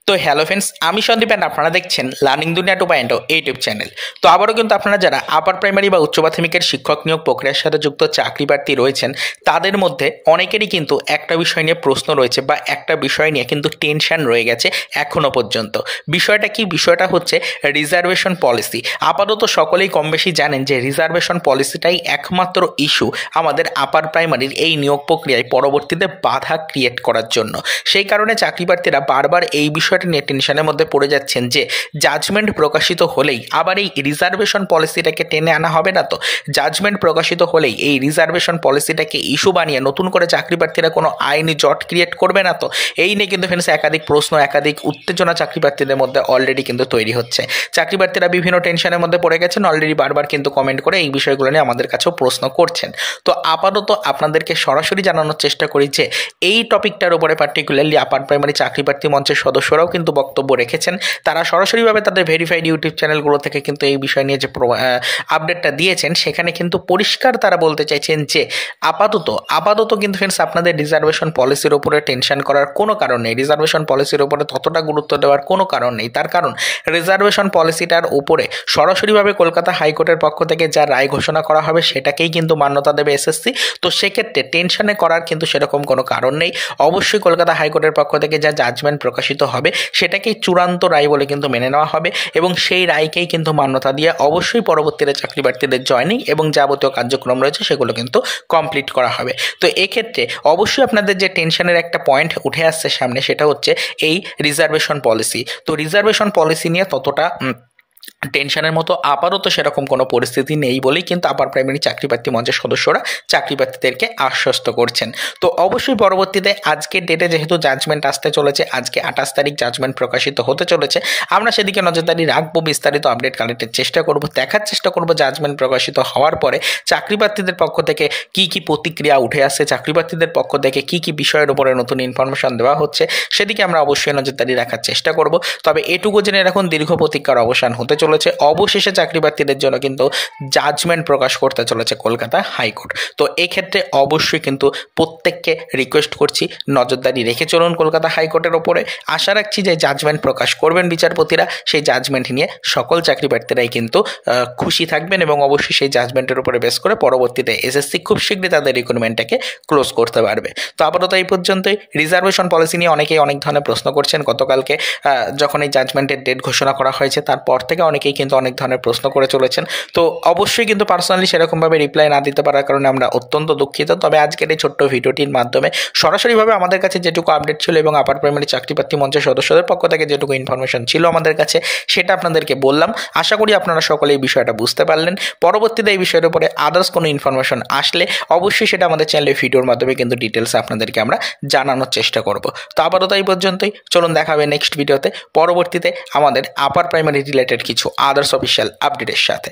তো hello friends, আমি Sandeep and আপনারা দেখছেন লার্নিং দুনিয়া 2.0 ইউটিউব চ্যানেল। তো আবারও কিন্তু আপনারা যারা আপার প্রাইমারি বা উচ্চ প্রাথমিকের শিক্ষক নিয়োগ প্রক্রিয়ার সাথে যুক্ত চাকরি প্রার্থী রয়েছেন, তাদের মধ্যে অনেকেরই কিন্তু একটা বিষয় নিয়ে প্রশ্ন রয়েছে বা একটা বিষয় নিয়ে কিন্তু টেনশন রয়ে গেছে এখনো পর্যন্ত। বিষয়টা কি? বিষয়টা হচ্ছে রিজার্ভেশন পলিসি। আপাতত সকলেই কম বেশি জানেন যে রিজার্ভেশন পলিসিটাই একমাত্র ইস্যু আমাদের আপার প্রাইমারির এই নিয়োগ প্রক্রিয়ায় পরবর্তীতে বাধা ক্রিয়েট করার জন্য। সেই কারণে চাকরি প্রার্থীরা বারবার এই বিষয়টা নিয়ে টেনশনের মধ্যে পড়ে যাচ্ছেন যে জাজমেন্ট প্রকাশিত হলেই আবার এই রিজার্ভেশন পলিসিটাকে টেনে আনা হবে না তো? জাজমেন্ট প্রকাশিত হলেই এই রিজার্ভেশন পলিসিটাকে ইস্যু বানিয়ে নতুন করে চাকরি প্রার্থীরা কোনো আইনি জট ক্রিয়েট করবে না তো? এই নিয়ে কিন্তু ফ্রেন্ডস একাধিক প্রশ্ন, একাধিক উত্তেজনা চাকরি প্রার্থীদের মধ্যে অলরেডি কিন্তু তৈরি হচ্ছে। চাকরি প্রার্থীরা বিভিন্ন টেনশনের মধ্যে পড়ে গেছেন, অলরেডি বারবার কিন্তু কমেন্ট করে এই বিষয়গুলো নিয়ে আমাদের কাছেও প্রশ্ন করছেন। তো আপাতত আপনাদেরকে সরাসরি জানানোর চেষ্টা করি যে এই টপিকটার উপরে পার্টিকুলারলি আপার প্রাইমারি চাকরি প্রার্থী মঞ্চের সদস্যরাও কিন্তু বক্তব্য রেখেছেন। তারা সরাসরিভাবে তাদের ভেরিফাইড ইউটিউব চ্যানেলগুলো থেকে কিন্তু এই বিষয় নিয়ে যে আপডেটটা দিয়েছেন, সেখানে কিন্তু পরিষ্কার তারা বলতে চাইছেন যে আপাতত কিন্তু ফ্রেন্ডস আপনাদের রিজার্ভেশন পলিসির উপরে টেনশন করার কোনো কারণ নেই, রিজার্ভেশন পলিসির উপরে ততটা গুরুত্ব দেওয়ার কোনো কারণ নেই। তার কারণ রিজার্ভেশন পলিসিটার উপরে সরাসরিভাবে কলকাতা হাইকোর্টের পক্ষ থেকে যা রায় ঘোষণা করা হবে সেটাকেই কিন্তু মান্যতা দেবে এসএসসি। তো সেক্ষেত্রে টেনশনে করার কিন্তু সেরকম কোনো কারণ নেই। অবশ্যই কলকাতা হাইকোর্টের পক্ষ থেকে যা জাজমেন্ট প্রকাশিত হবে সেটাকেই চূড়ান্ত রায় বলে কিন্তু মেনে নেওয়া হবে এবং সেই রায়কেই কিন্তু মান্যতা দিয়ে অবশ্যই পরবর্তীতে চাকরি প্রার্থীদের জয়েনিং এবং যাবতীয় কার্যক্রম রয়েছে সেগুলো কিন্তু কমপ্লিট করা হবে। তো এক্ষেত্রে অবশ্যই আপনাদের যে টেনশনের একটা পয়েন্ট উঠে আসছে সামনে, সেটা হচ্ছে এই রিজার্ভেশন পলিসি। তো রিজার্ভেশন পলিসি নিয়ে ততটা টেনশনের মতো আপাতত সেরকম কোনো পরিস্থিতি নেই বলেই কিন্তু আপার প্রাইমারি চাকরি প্রার্থী মঞ্চের সদস্যরা চাকরি প্রার্থীদেরকে আশ্বস্ত করছেন। তো অবশ্যই পরবর্তীতে আজকের ডেটে যেহেতু জাজমেন্ট আসতে চলেছে, আজকে 28 তারিখ জাজমেন্ট প্রকাশিত হতে চলেছে, আমরা সেদিকে নজরদারি রাখবো, বিস্তারিত আপডেট কালেক্টের চেষ্টা করব, দেখার চেষ্টা করব জাজমেন্ট প্রকাশিত হওয়ার পরে চাকরি প্রার্থীদের পক্ষ থেকে কি কি প্রতিক্রিয়া উঠে আসছে, চাকরি প্রার্থীদের পক্ষ থেকে কি কি বিষয়ের উপরে নতুন ইনফরমেশন দেওয়া হচ্ছে, সেদিকে আমরা অবশ্যই নজরদারি রাখার চেষ্টা করব। তবে এটুকু জেনে রাখুন, দীর্ঘ প্রতীক্ষার অবসান হতে চলেছে। অবশেষে চাকরি প্রার্থীদের জন্য কিন্তু জাজমেন্ট প্রকাশ করতে চলেছে কলকাতা হাইকোর্ট। তো এক্ষেত্রে অবশ্যই কিন্তু প্রত্যেককে রিকোয়েস্ট করছি নজরদারি রেখে চলুন কলকাতা হাইকোর্টের ওপরে। আশা রাখছি যে জাজমেন্ট প্রকাশ করবেন বিচারপতিরা, সেই জাজমেন্ট নিয়ে সকল চাকরি প্রার্থীরাই কিন্তু খুশি থাকবেন এবং অবশ্যই সেই জাজমেন্টের উপরে বেস করে পরবর্তীতে এসএসসি খুব শীঘ্রই তাদের রিক্রুটমেন্টটাকে ক্লোজ করতে পারবে। তো আপাতত এই পর্যন্তই। রিজার্ভেশন পলিসি নিয়ে অনেকেই অনেক ধরনের প্রশ্ন করছেন। গতকালকে যখন এই জাজমেন্টের ডেট ঘোষণা করা হয়েছে তারপর থেকে অনেকেই কিন্তু অনেক ধরনের প্রশ্ন করে চলেছেন। তো অবশ্যই কিন্তু পার্সোনালি সেরকমভাবে রিপ্লাই না দিতে পারার কারণে আমরা অত্যন্ত দুঃখিত। তবে আজকের এই ছোট্ট ভিডিওটির মাধ্যমে সরাসরিভাবে আমাদের কাছে যেটুকু আপডেট ছিল এবং আপার প্রাইমারি চাকরি প্রার্থী মঞ্চের সদস্যদের পক্ষ থেকে যেটুকু ইনফরমেশন ছিল আমাদের কাছে, সেটা আপনাদেরকে বললাম। আশা করি আপনারা সকলে এই বিষয়টা বুঝতে পারলেন। পরবর্তীতে এই বিষয়ের উপরে আদার্স কোনো ইনফরমেশন আসলে অবশ্যই সেটা আমাদের চ্যানেলে ভিডিওর মাধ্যমে কিন্তু ডিটেলস আপনাদেরকে আমরা জানানোর চেষ্টা করব। তো আপাতত এই পর্যন্তই। চলুন দেখা হবে নেক্সট ভিডিওতে পরবর্তীতে আমাদের আপার প্রাইমারি রিলেটেড কিছু আদার্স অফিসিয়াল আপডেটের সাথে।